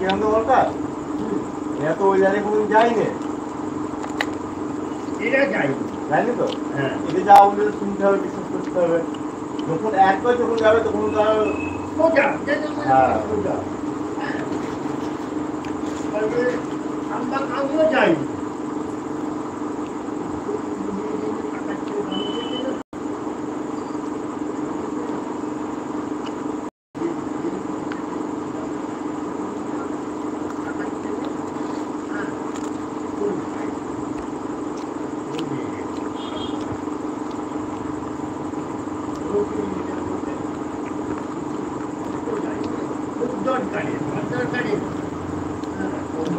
কিরম তো দরকার এরা তো ওই লাইনে কোনদিন যায়নি এরা যায়নি তো হ্যাঁ এতে যা বললে শুনতে হবে বিশ্বাস করতে হবে যখন একবার যখন যাবে তখন তো আর সোজা হ্যাঁ সোজা হ্যাঁ আমিও যাইনি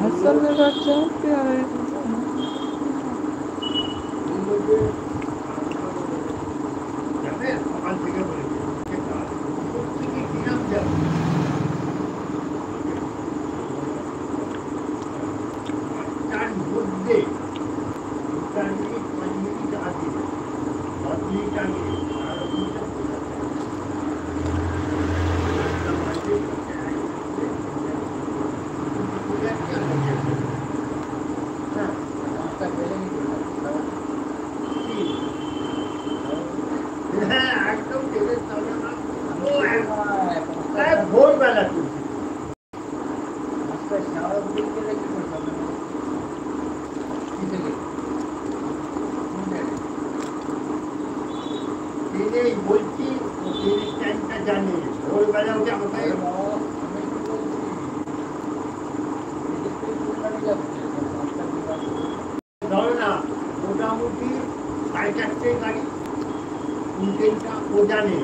হাসানের বাচ্চা পেয়ারে সকাল থেকে বলেছে তার মধ্যে 4 মিনিট 5 মিনিট আগে 10 মিনিট আগে ভোরবেলা বলছি টাইমটা জানি ভোরবেলা উঠে আমাকে ধরো না মোটামুটি 4:30 গাড়ি 3টা ও জানে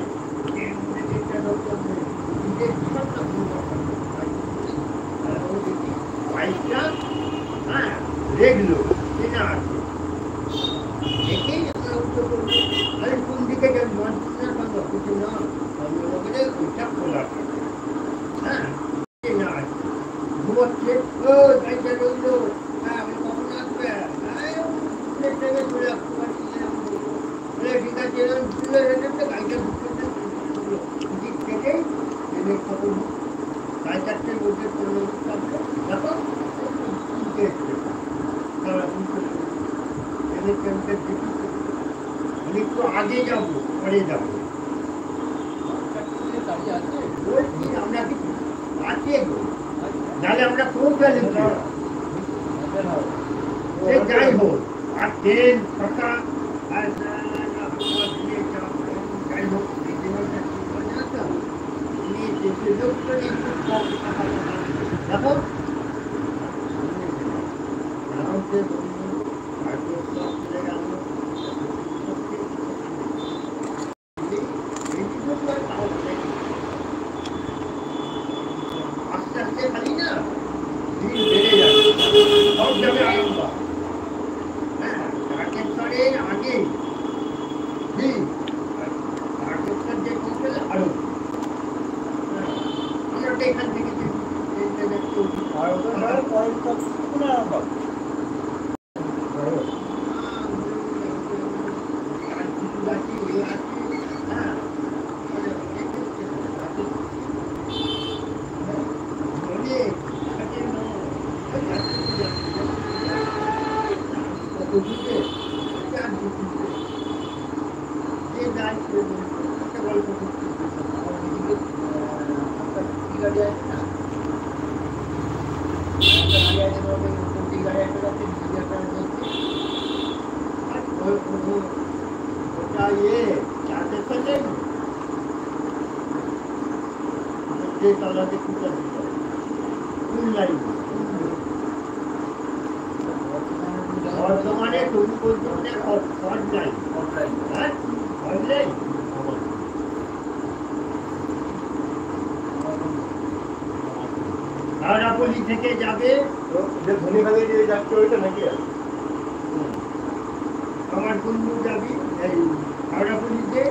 বাইকটা হ্যাঁ দেখলো চেনা আছে দেখেই আমরা উত্তর করবো আরে কোন দিকে যান মন্ত্রণার বন্ধ কিছু না ওইটা খোলা হ্যাঁ চেনা আছে ঘুমাচ্ছে ও গাড়িটা রইলো হ্যাঁ আমি কখন আসবে ট্রেনে চলে আসতে পারছি ঠিক আছে এরকম চলে রেখেছে গাড়িটা দিক থেকেই ট্রেনের খবর 4:30 মধ্যে চলে আসবে দেখো আমি একটু আগে যাবো পরে যাবো বলছি আমরা কি আছে গো নাহলে আমরা পৌঁছালে সে যাই হোক আর ট্রেন ফাঁকা আর যাই হোক দেখো আস্তে আস্তে খালি না দিন বেড়ে যাবে সব যাবে আরম্ভ হ্যাঁ তারকেশ্বরের আগে দিন তারকেশ্বর যে পৌঁছলে আরো আমরা তো এখান থেকে বর্তমানে তুমি বলছো অনলাইন হ্যাঁ অনলাইন হাওড়াপল্লি থেকে যাবে ধনীভাবে যে যাচ্ছে ওইটা নাকি আমার বন্ধু যাবি এই হাওড়াপল্লিতে